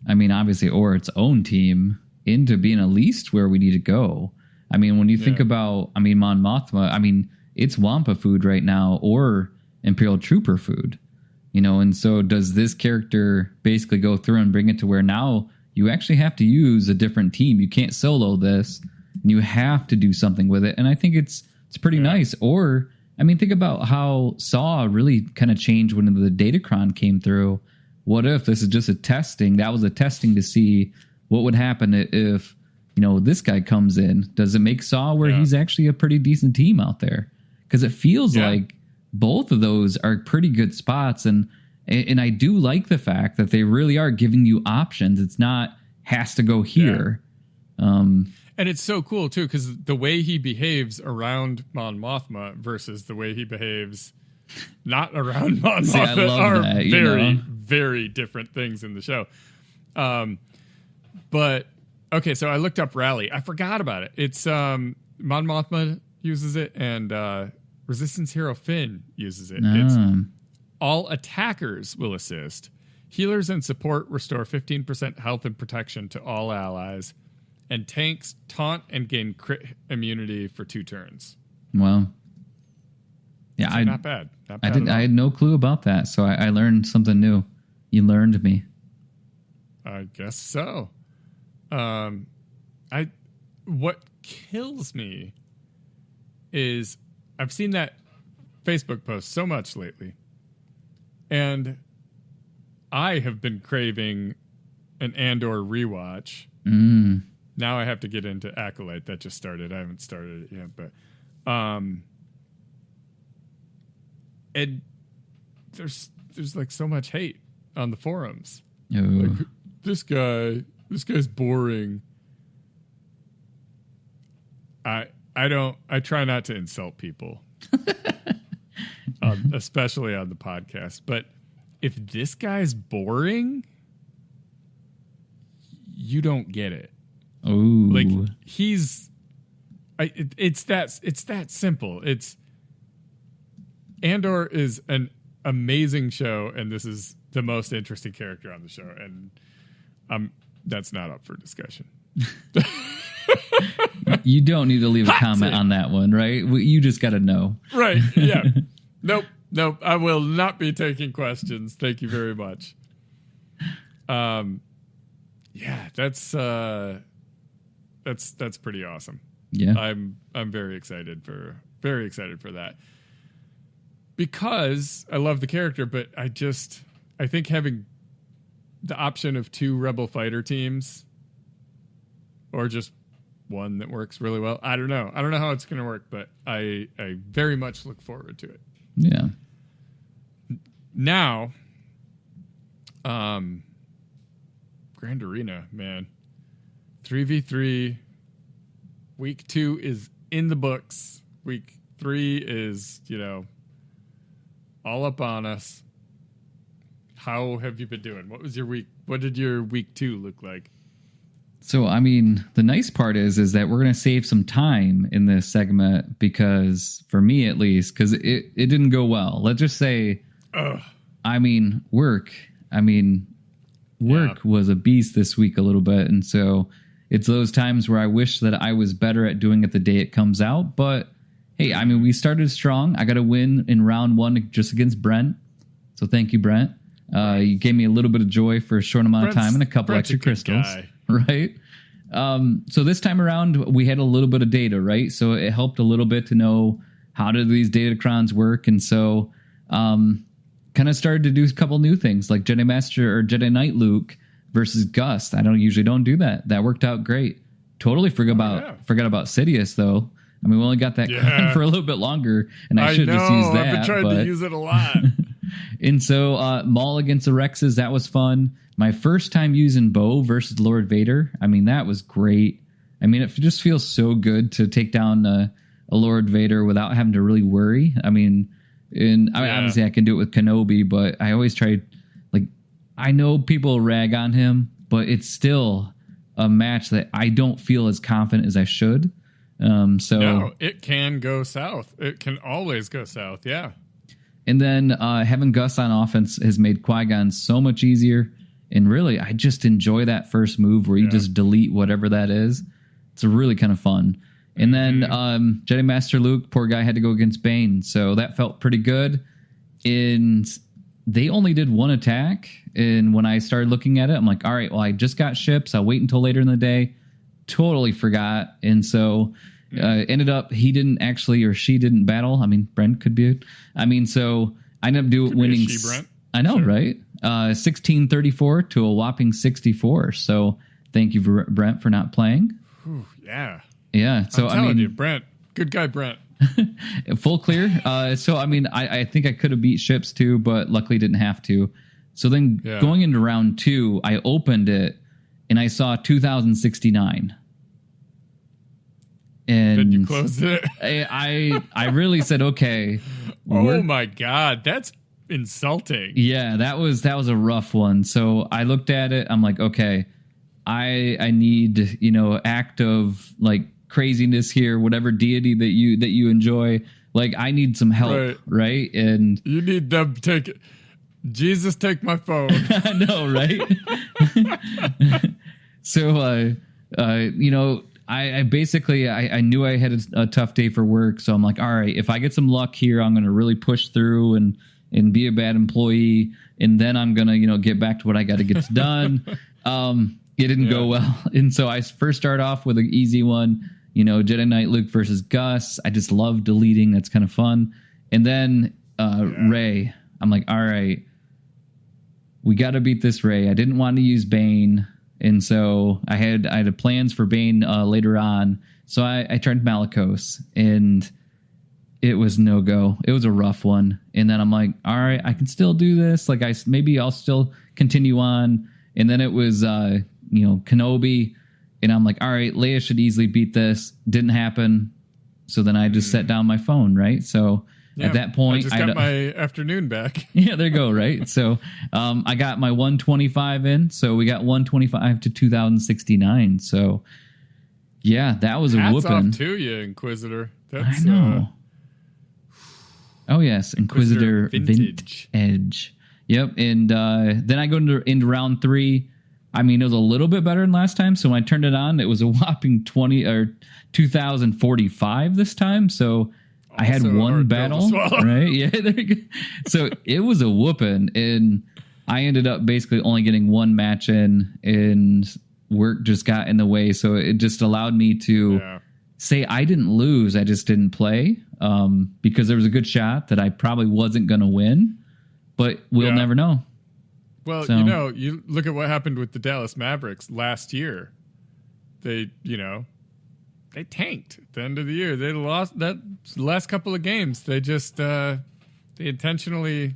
Speaker 3: I mean, obviously, or its own team, into being at least where we need to go. I mean, when you think about, Mon Mothma, I mean, it's Wampa food right now, or Imperial Trooper food, you know, and so does this character basically go through and bring it to where now you actually have to use a different team. You can't solo this, and you have to do something with it. And I think it's pretty nice. Or, I mean, think about how Saw really kind of changed when the Datacron came through. What if this is just a testing? That was a testing to see what would happen if, you know, this guy comes in. Does it make Saw where he's actually a pretty decent team out there? Because it feels like both of those are pretty good spots. And I do like the fact that they really are giving you options. It's not has to go here.
Speaker 2: And it's so cool, too, because the way he behaves around Mon Mothma versus the way he behaves not around Mon Mothma are very, very different things in the show. But, okay, so I looked up Rally. I forgot about it. It's Mon Mothma uses it, and Resistance Hero Finn uses it. It's all attackers will assist. Healers and support restore 15% health and protection to all allies. And tanks taunt and gain crit immunity for 2 turns.
Speaker 3: Well, yeah,
Speaker 2: so not bad. Not bad.
Speaker 3: I had no clue about that, so I learned something new. You learned me.
Speaker 2: I guess so. What kills me is I've seen that Facebook post so much lately, and I have been craving an Andor rewatch. Now I have to get into Acolyte. That just started. I haven't started it yet, but and there's like so much hate on the forums. Like, this guy's boring. I try not to insult people, especially on the podcast. But if this guy's boring, you don't get it.
Speaker 3: Ooh.
Speaker 2: Like it's that simple. Andor is an amazing show, and this is the most interesting character on the show, and that's not up for discussion.
Speaker 3: You don't need to leave a comment on that one, right? You just got to know.
Speaker 2: Right, yeah. Nope. I will not be taking questions. Thank you very much. Yeah, that's pretty awesome.
Speaker 3: Yeah.
Speaker 2: I'm very excited for that. Because I love the character, but I think having the option of 2 Rebel fighter teams or just one that works really well. I don't know how it's going to work, but I very much look forward to it.
Speaker 3: Yeah.
Speaker 2: Now, Grand Arena, man. 3v3. Week 2 is in the books. Week 3 is, all up on us. How have you been doing? What did your week 2 look like?
Speaker 3: So, I mean, the nice part is that we're going to save some time in this segment because, for me at least, because it didn't go well. Let's just say, work was a beast this week a little bit. And so it's those times where I wish that I was better at doing it the day it comes out. But, hey, I mean, we started strong. I got a win in round 1 just against Brent. So thank you, Brent. You gave me a little bit of joy for a short amount of time and a couple extra crystals. Right. So this time around, we had a little bit of data, right? So it helped a little bit to know how do these datacrons work. And so kind of started to do a couple new things like Jedi Master or Jedi Knight Luke versus Gust. I usually don't do that. That worked out great. Totally forgot about Sidious, though. I mean, we only got that going for a little bit longer, and I should just use that.
Speaker 2: I've been trying to use it a lot.
Speaker 3: And so Maul against the Rexes, that was fun. My first time using Bo versus Lord Vader, I mean, that was great. I mean, it just feels so good to take down a Lord Vader without having to really worry. I mean, obviously I can do it with Kenobi, but I always try, I know people rag on him, but it's still a match that I don't feel as confident as I should.
Speaker 2: No, it can go south. It can always go south, yeah.
Speaker 3: And then having Gus on offense has made Qui-Gon so much easier. And really, I just enjoy that first move where you just delete whatever that is. It's really kind of fun. And then Jedi Master Luke, poor guy, had to go against Bane. So that felt pretty good. And they only did one attack. And when I started looking at it, I'm like, all right, well, I just got ships. I'll wait until later in the day. Totally forgot. And so ended up, he didn't actually, or she didn't battle. I mean, Brent could be it. I mean, so I ended up winning.
Speaker 2: She, Brent.
Speaker 3: I know, sure. Right? 1634 to a whopping 64. So thank you, Brent, for not playing.
Speaker 2: Whew, yeah.
Speaker 3: Yeah. So
Speaker 2: I'm telling you, Brent, good guy, Brent.
Speaker 3: Full clear. So, I mean, I think I could have beat ships too, but luckily didn't have to. So then going into round 2, I opened it and I saw 2069. And
Speaker 2: then you closed it.
Speaker 3: I really said, okay.
Speaker 2: Oh my God. That's insulting.
Speaker 3: Yeah, that was a rough one. So I looked at it. I'm like, okay, I need, act of like craziness here, whatever deity that you enjoy. Like I need some help. Right. And
Speaker 2: you need them to take it. Jesus, take my phone.
Speaker 3: I know, right? So, I basically, I knew I had a tough day for work. So I'm like, all right, if I get some luck here, I'm going to really push through and be a bad employee. And then I'm going to, get back to what I got to get done. It didn't go well. And so I first start off with an easy one, Jedi Knight Luke versus Gus. I just love deleting. That's kind of fun. And then Rey, I'm like, all right, we got to beat this Rey. I didn't want to use Bane. And so I had plans for Bane later on. So I tried Malicos and it was no go. It was a rough one. And then I'm like, all right, I can still do this. Like maybe I'll still continue on. And then it was, Kenobi. And I'm like, all right, Leia should easily beat this. Didn't happen. So then I just set down my phone. Right. So at that point,
Speaker 2: I just got my afternoon back.
Speaker 3: Yeah, there you go. Right. So I got my 125 in. So we got 125 to 2069. So yeah, that was a whooping.
Speaker 2: Hats off to you, Inquisitor.
Speaker 3: I know. Oh yes, Inquisitor Vintage Edge. Yep. And then I go into round 3. I mean, it was a little bit better than last time. So when I turned it on, it was a whopping 2045 this time. So I had one battle, right? Yeah, there you go. So it was a whooping, and I ended up basically only getting one match in, and work just got in the way. So it just allowed me to say I didn't lose, I just didn't play, because there was a good shot that I probably wasn't going to win, but we'll never know.
Speaker 2: Well, you look at what happened with the Dallas Mavericks last year. They tanked at the end of the year. They lost that last couple of games. They just they intentionally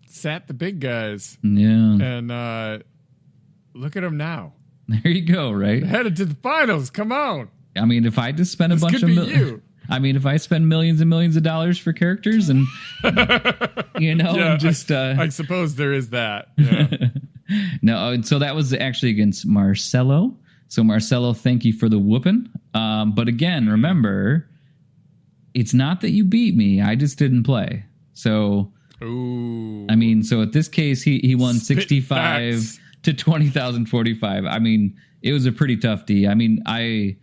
Speaker 2: sat the big guys.
Speaker 3: Yeah.
Speaker 2: And look at them now.
Speaker 3: There you go, right?
Speaker 2: They're headed to the finals. Come on.
Speaker 3: I mean, if I just spend a bunch of I mean, if I spend millions and millions of dollars for characters and and just
Speaker 2: I suppose there is that. Yeah.
Speaker 3: No, and so that was actually against Marcelo. So Marcelo, thank you for the whooping. But again, remember, it's not that you beat me. I just didn't play. So, I mean, so at this case, he won 65 to 20,045. I mean, it was a pretty tough D. I mean, I'm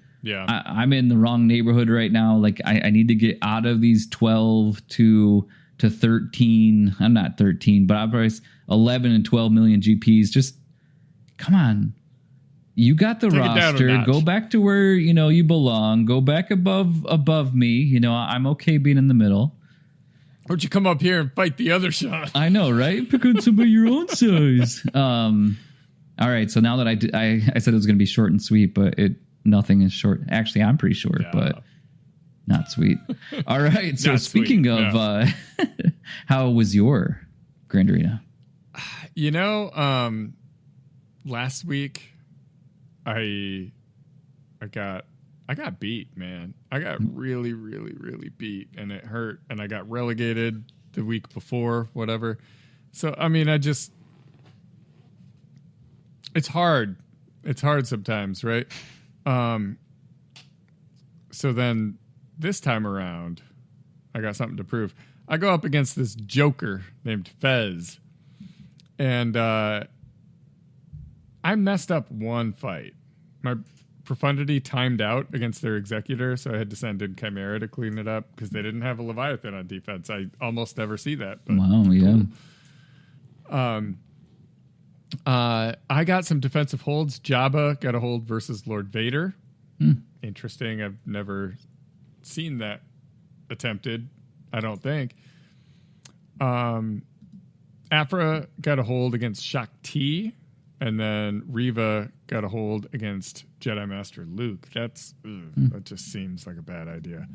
Speaker 3: in the wrong neighborhood right now. Like I need to get out of these 12 to 13. I'm not 13, but I'm probably 11 and 12 million GPs. Just come on. You got the roster. Go back to where, you belong. Go back above me. I'm okay being in the middle.
Speaker 2: Why don't you come up here and fight the other shot?
Speaker 3: I know, right? Pick on somebody your own size. All right. So now that I said it was going to be short and sweet, but nothing is short. Actually, I'm pretty short, but not sweet. All right. So speaking of, how was your Grand Arena?
Speaker 2: Last week, I got beat, man. I got really, really, really beat, and it hurt, and I got relegated the week before, whatever. So, I mean, it's hard. It's hard sometimes, right? So then this time around, I got something to prove. I go up against this joker named Fez, and I messed up one fight. My Profundity timed out against their Executor, so I had to send in Chimera to clean it up because they didn't have a Leviathan on defense. I almost never see that. But
Speaker 3: wow, yeah.
Speaker 2: Cool. I got some defensive holds. Jabba got a hold versus Lord Vader. Interesting. I've never seen that attempted, I don't think. Afra got a hold against Shakti, and then Reva got a hold against Jedi Master Luke. That just seems like a bad idea.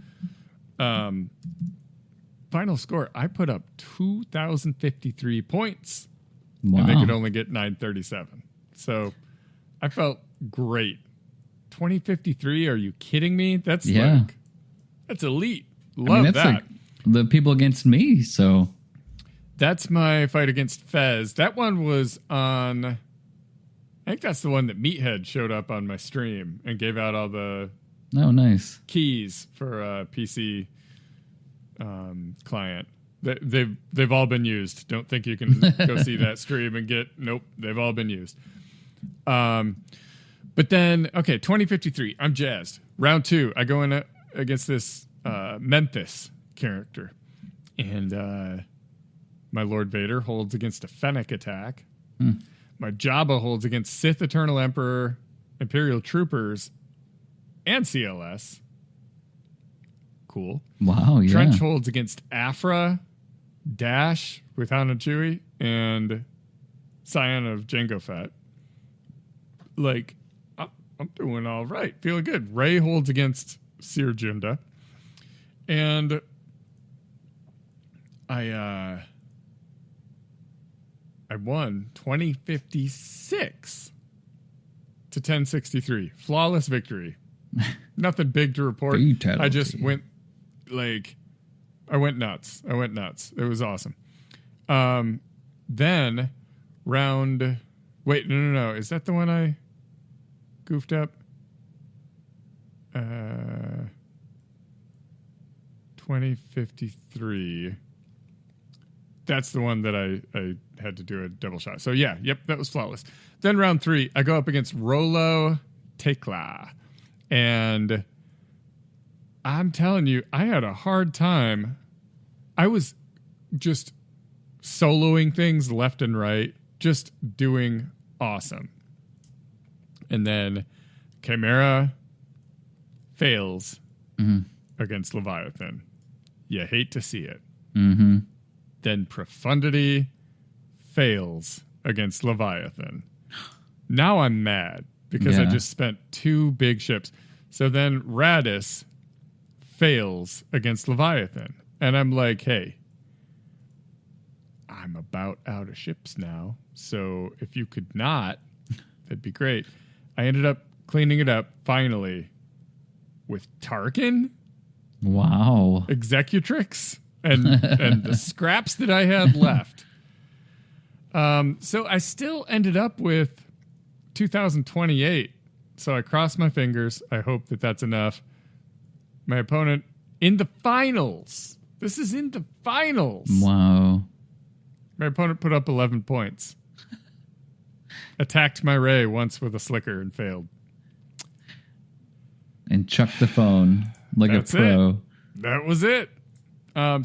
Speaker 2: Final score, I put up 2,053 points.
Speaker 3: Wow.
Speaker 2: And they could only get 937. So I felt great. 2053, are you kidding me? That's that's elite. Love that.
Speaker 3: Like the people against me, so.
Speaker 2: That's my fight against Fez. That one was on, I think that's the one that Meathead showed up on my stream and gave out all the
Speaker 3: nice
Speaker 2: keys for a PC client. They've all been used. Don't think you can go see that stream and get, nope, they've all been used. But then, okay, 2053, I'm jazzed. Round 2, I go in against this Memphis character. And my Lord Vader holds against a Fennec attack. My Jabba holds against Sith Eternal Emperor, Imperial Troopers, and CLS. Cool.
Speaker 3: Wow, yeah.
Speaker 2: Trench holds against Afra, Dash with Han and Chewie, and Scion of Jango Fett. Like, I'm doing all right. Feeling good. Rey holds against Seer Junda. And I won 2056 to 1063. Flawless victory. Nothing big to report.
Speaker 3: Fatality.
Speaker 2: I just went I went nuts. It was awesome. Then round, wait, no. Is that the one I goofed up? 2053. That's the one that I had to do a double shot. So yeah, that was flawless. Then round 3, I go up against Rolo Tekla. And I'm telling you, I had a hard time. I was just soloing things left and right, just doing awesome. And then Chimera fails against Leviathan. You hate to see it. Then Profundity fails against Leviathan. Now I'm mad because I just spent 2 big ships. So then Radis fails against Leviathan. And I'm like, hey, I'm about out of ships now. So if you could not, that'd be great. I ended up cleaning it up finally with Tarkin.
Speaker 3: Wow.
Speaker 2: Executrix and the scraps that I had left. So I still ended up with 2028. So I cross my fingers. I hope that that's enough. My opponent in the finals. This is in the finals.
Speaker 3: Wow.
Speaker 2: My opponent put up 11 points. Attacked my Rey once with a slicker and failed.
Speaker 3: And chucked the phone like
Speaker 2: That's
Speaker 3: a pro.
Speaker 2: It. That was it.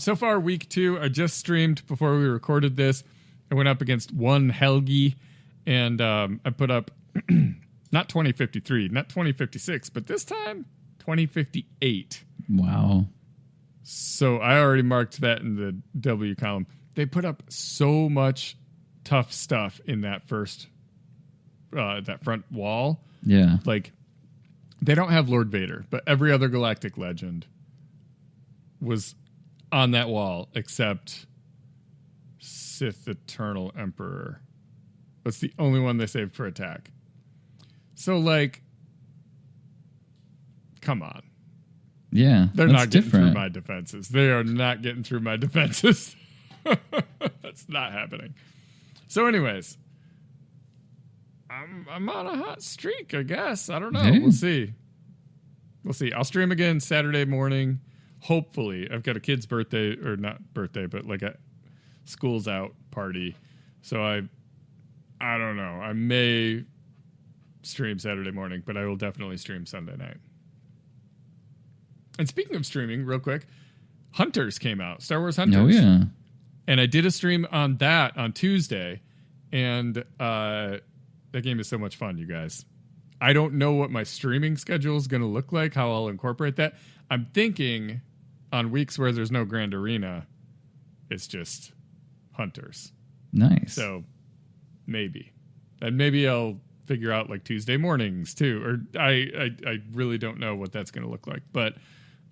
Speaker 2: So far, week 2, I just streamed before we recorded this. I went up against one Helgi, and I put up not 2053, not 2056, but this time 2058.
Speaker 3: Wow.
Speaker 2: So I already marked that in the W column. They put up so much tough stuff in that first, that front wall.
Speaker 3: Yeah.
Speaker 2: Like, they don't have Lord Vader, but every other galactic legend was on that wall except Sith Eternal Emperor. That's the only one they saved for attack. So, like, come on.
Speaker 3: Yeah,
Speaker 2: They're not getting through my defenses. They are not getting through my defenses. That's not happening. So, anyways, I'm on a hot streak, I guess. I don't know.
Speaker 3: Hey.
Speaker 2: We'll see. I'll stream again Saturday morning. Hopefully. I've got a kid's birthday, or not birthday, but like a school's out party. So I don't know. I may stream Saturday morning, but I will definitely stream Sunday night. And speaking of streaming, real quick, Hunters came out. Star Wars Hunters.
Speaker 3: Oh, yeah.
Speaker 2: And I did a stream on that on Tuesday, and that game is so much fun, you guys. I don't know what my streaming schedule is going to look like, how I'll incorporate that. I'm thinking on weeks where there's no Grand Arena, it's just Hunters.
Speaker 3: Nice.
Speaker 2: So maybe. And maybe I'll figure out like Tuesday mornings too. Or I really don't know what that's going to look like. But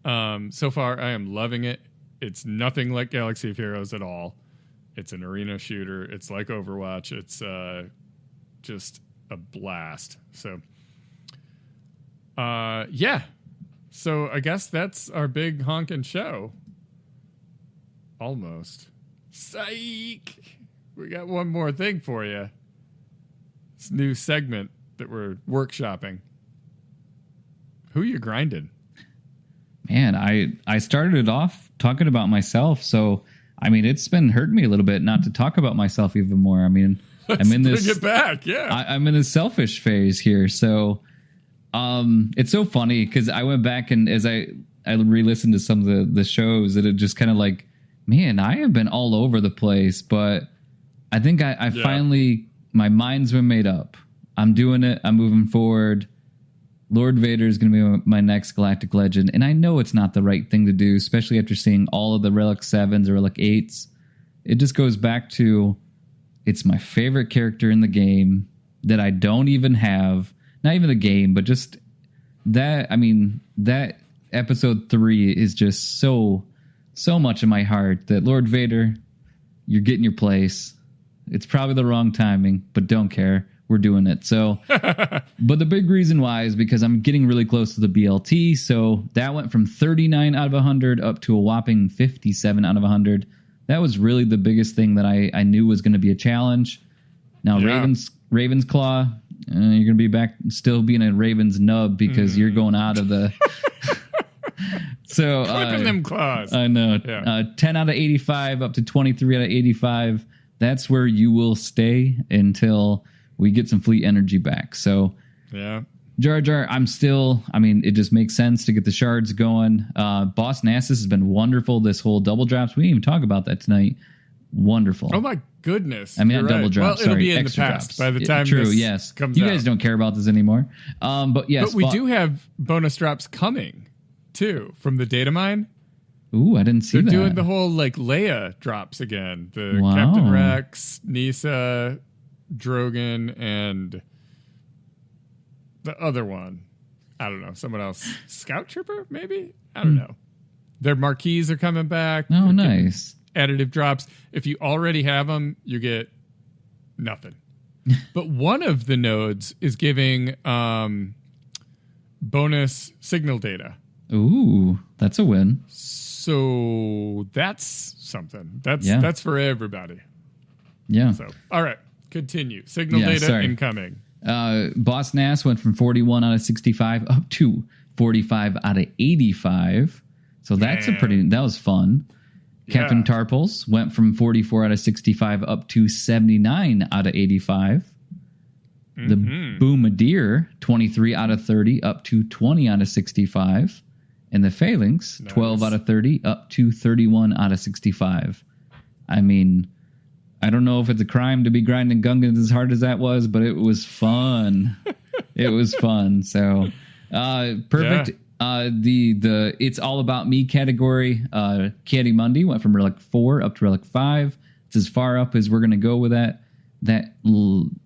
Speaker 2: so far I am loving it. It's nothing like Galaxy of Heroes at all. It's an arena shooter. It's like Overwatch. It's just a blast. So yeah. So I guess that's our big honkin' show. Almost. Psych! We got one more thing for you. This new segment that we're workshopping. Who you grinding?
Speaker 3: Man, I started it off talking about myself, so I mean it's been hurting me a little bit not to talk about myself even more. I mean, I'm in this.
Speaker 2: Bring it back, yeah.
Speaker 3: I'm in this selfish phase here, so it's so funny because I went back and as I re-listened to some of the shows, that it just kind of like, man, I have been all over the place, but I think I finally, my mind's been made up. I'm doing it. I'm moving forward. Lord Vader is going to be my next Galactic Legend. And I know it's not the right thing to do, especially after seeing all of the Relic 7s or Relic 8s. It just goes back to, it's my favorite character in the game that I don't even have. Not even the game, but just that. I mean, that episode 3 is just so much in my heart that Lord Vader, you're getting your place. It's probably the wrong timing, but don't care. We're doing it. So, but the big reason why is because I'm getting really close to the BLT. So that went from 39 out of 100 up to a whopping 57 out of 100. That was really the biggest thing that I knew was going to be a challenge. Now, Raven's Claw, you're going to be back still being a Raven's nub because you're going out of the... So
Speaker 2: clipping them claws.
Speaker 3: I know. Yeah. 10 out of 85 up to 23 out of 85. That's where you will stay until we get some fleet energy back. So
Speaker 2: yeah,
Speaker 3: Jar Jar, it just makes sense to get the shards going. Boss Nasus has been wonderful. This whole double drops. We didn't even talk about that tonight. Wonderful.
Speaker 2: Oh my goodness.
Speaker 3: I mean, not double drops.
Speaker 2: Well, it'll
Speaker 3: sorry,
Speaker 2: be in the
Speaker 3: drops.
Speaker 2: past by the time
Speaker 3: this
Speaker 2: comes
Speaker 3: you
Speaker 2: out.
Speaker 3: guys don't care about this anymore. But yes.
Speaker 2: But we do have bonus drops coming too from the data mine.
Speaker 3: Ooh, I didn't see that.
Speaker 2: They're doing the whole like Leia drops again. The Captain Rex, Nisa, Drogon, and the other one. I don't know. Someone else. Scout Trooper, maybe? I don't know. Their marquees are coming back.
Speaker 3: Oh, nice.
Speaker 2: Additive drops. If you already have them, you get nothing. But one of the nodes is giving bonus signal data.
Speaker 3: Ooh, that's a win.
Speaker 2: So that's something. That's for everybody.
Speaker 3: Yeah.
Speaker 2: So, all right, continue. Signal data incoming.
Speaker 3: Boss Nass went from 41 out of 65 up to 45 out of 85. So that was fun. Yeah. Captain Tarpals went from 44 out of 65 up to 79 out of 85. The Boomadeer, 23 out of 30 up to 20 out of 65. And the Phalanx, 12 out of 30 up to 31 out of 65. I mean, I don't know if it's a crime to be grinding Gungans as hard as that was, but it was fun. It was fun. So, perfect. Yeah. The It's All About Me category, Caddy Mundi went from Relic 4 up to Relic 5. It's as far up as we're going to go with that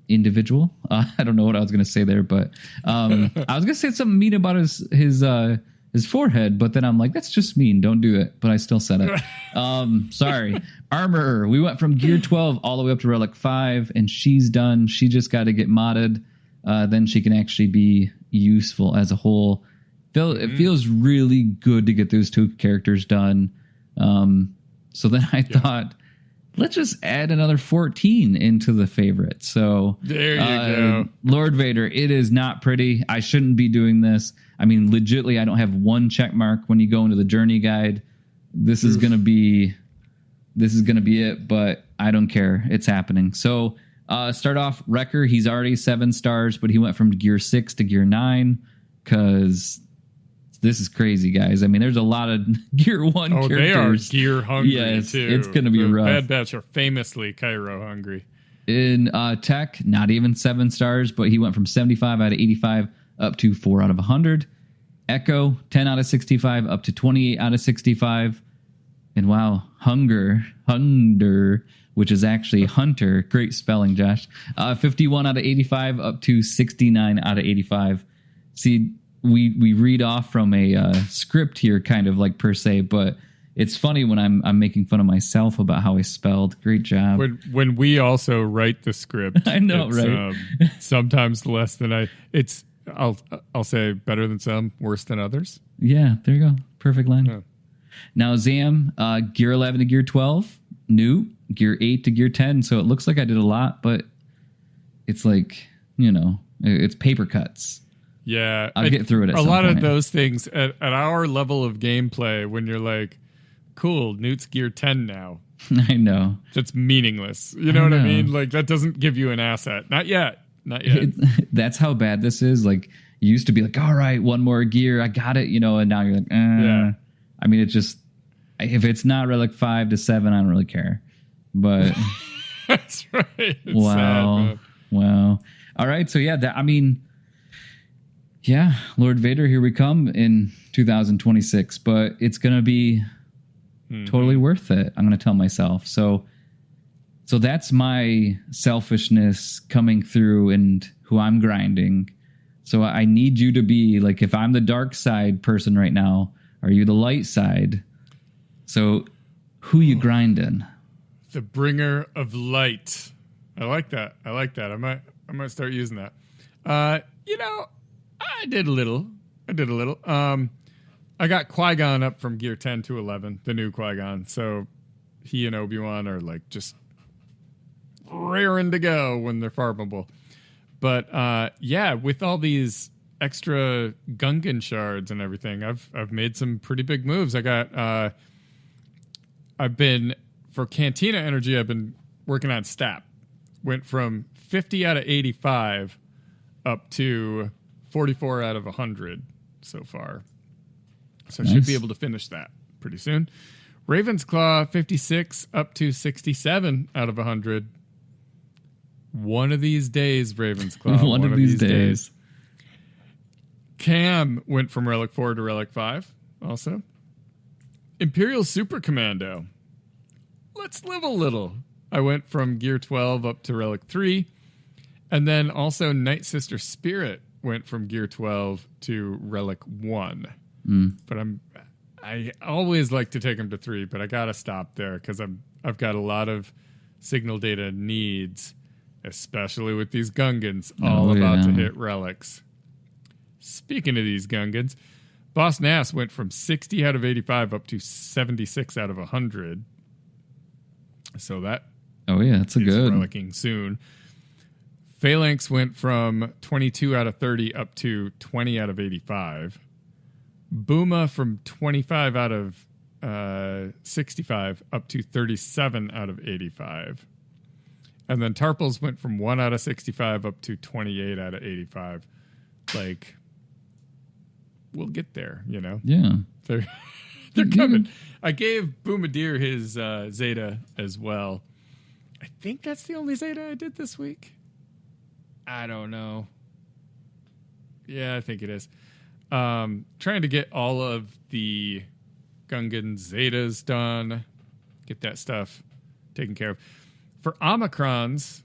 Speaker 3: individual. I don't know what I was going to say there, but I was going to say something mean about his forehead, but then I'm like, that's just mean. Don't do it. But I still said it. Sorry. Armor. We went from Gear 12 all the way up to Relic 5, and she's done. She just got to get modded. Then she can actually be useful as a whole. It feels really good to get those two characters done. So then I thought, let's just add another 14 into the favorite. So
Speaker 2: there you go.
Speaker 3: Lord Vader, it is not pretty. I shouldn't be doing this. I mean, legitimately, I don't have one check mark when you go into the journey guide. This is going to be it, but I don't care. It's happening. So Start off, Wrecker, he's already 7 stars, but he went from gear 6 to gear 9 because this is crazy, guys. I mean, there's a lot of gear 1 characters.
Speaker 2: They are gear hungry,
Speaker 3: yes,
Speaker 2: too.
Speaker 3: It's going to be rough.
Speaker 2: Bad Batch are famously Cairo hungry.
Speaker 3: In Tech, not even 7 stars, but he went from 75 out of 85 up to 4 out of 100. Echo, 10 out of 65 up to 28 out of 65. And wow, Hunger, which is actually Hunter. Great spelling, Josh. 51 out of 85 up to 69 out of 85. See, we read off from a script here, kind of like per se, but it's funny when I'm making fun of myself about how I spelled. Great job.
Speaker 2: When we also write the script,
Speaker 3: I know, right?
Speaker 2: Sometimes less than I'll say better than some, worse than others.
Speaker 3: Yeah, there you go. Perfect line.
Speaker 2: Yeah.
Speaker 3: Now Zam, gear 11 to gear 12, Newt, gear 8 to gear 10. So it looks like I did a lot, but it's like, it's paper cuts.
Speaker 2: Yeah.
Speaker 3: I'll get through it at some
Speaker 2: lot
Speaker 3: point.
Speaker 2: Of those things at our level of gameplay, when you're like, cool, Newt's gear 10 now.
Speaker 3: I know.
Speaker 2: That's meaningless. You know what I mean? Like, that doesn't give you an asset. Not yet.
Speaker 3: That's how bad this is. Like, you used to be like, all right, one more gear, I got it, and now you're like, Yeah. I mean, it's just, if it's not Relic 5 to 7, I don't really care. But
Speaker 2: that's right. It's
Speaker 3: wow.
Speaker 2: Sad,
Speaker 3: wow. All right. So Lord Vader, here we come in 2026, but it's going to be totally worth it. I'm going to tell myself. So that's my selfishness coming through and who I'm grinding. So I need you to be like, if I'm the dark side person right now, are you the light side? So who you grinding?
Speaker 2: The bringer of light. I like that. I might start using that. I did a little. I got Qui-Gon up from gear 10 to 11, the new Qui-Gon. So he and Obi-Wan are like just raring to go when they're farmable. But with all these extra Gungan shards and everything, I've made some pretty big moves. For Cantina Energy, I've been working on stat. Went from 50 out of 85 up to 44 out of 100 so far. So I should be able to finish that pretty soon. Raven's Claw, 56 up to 67 out of 100. One of these days, Raven's Claw.
Speaker 3: One of these days.
Speaker 2: Cam went from Relic 4 to Relic 5 also. Imperial Super Commando. Let's live a little. I went from Gear 12 up to Relic 3. And then also Night Sister Spirit went from Gear 12 to Relic 1. But I always like to take them to 3, but I got to stop there because I've got a lot of signal data needs, especially with these Gungans about to hit relics. Speaking of these Gungans, Boss Nass went from 60 out of 85 up to 76 out of 100. So that
Speaker 3: that's a good
Speaker 2: relicking soon. Phalanx went from 22 out of 30 up to 20 out of 85. Booma from 25 out of 65 up to 37 out of 85. And then Tarples went from 1 out of 65 up to 28 out of 85. Like, we'll get there,
Speaker 3: Yeah.
Speaker 2: They're coming. I gave Boomadir his Zeta as well. I think that's the only Zeta I did this week. I don't know. Yeah, I think it is. Trying to get all of the Gungan Zetas done. Get that stuff taken care of. For Omicrons,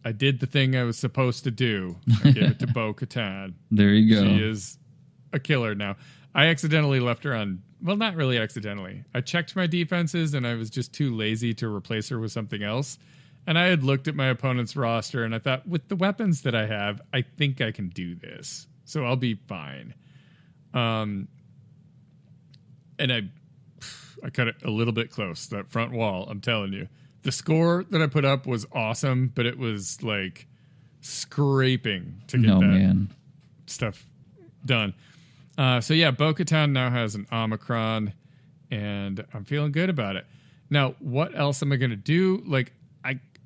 Speaker 2: I did the thing I was supposed to do. I gave it to Bo-Katan.
Speaker 3: There you go.
Speaker 2: She is a killer now. I accidentally left her on... Well, not really accidentally. I checked my defenses, and I was just too lazy to replace her with something else. And I had looked at my opponent's roster, and I thought, with the weapons that I have, I think I can do this. So I'll be fine. And I cut it a little bit close, that front wall, I'm telling you. The score that I put up was awesome, but it was like scraping to get stuff done. Bo-Katan now has an Omicron, and I'm feeling good about it. Now, what else am I going to do? Like,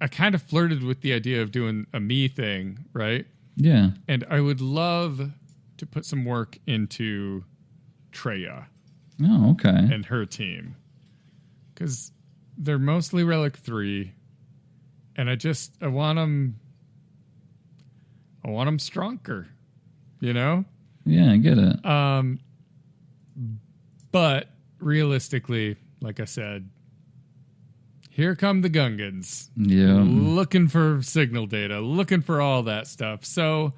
Speaker 2: I kind of flirted with the idea of doing a me thing, right?
Speaker 3: Yeah.
Speaker 2: And I would love to put some work into Treya.
Speaker 3: Oh, okay.
Speaker 2: And her team. Because they're mostly Relic 3. And I want them stronger, you know?
Speaker 3: Yeah, I get it.
Speaker 2: But realistically, like I said, here come the Gungans.
Speaker 3: Yeah.
Speaker 2: Looking for signal data, looking for all that stuff. So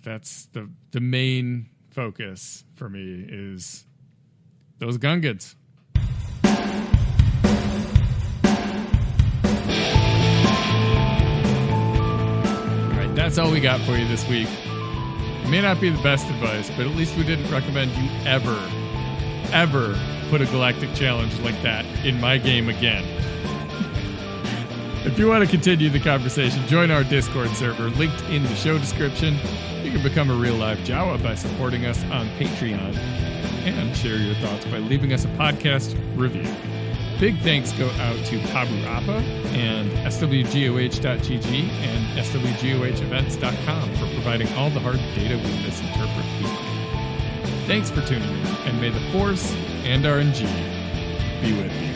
Speaker 2: that's the main focus for me is those Gungans. That's all we got for you this week. It may not be the best advice, but at least we didn't recommend you ever put a Galactic Challenge like that in my game again. If you want to continue the conversation, join our Discord server linked in the show description. You can become a real-life Jawa by supporting us on Patreon and share your thoughts by leaving us a podcast review. Big thanks go out to Pabu Appa and swgoh.gg and swgohevents.com for providing all the hard data we misinterpret weekly. Thanks for tuning in, and may the Force and RNG be with you.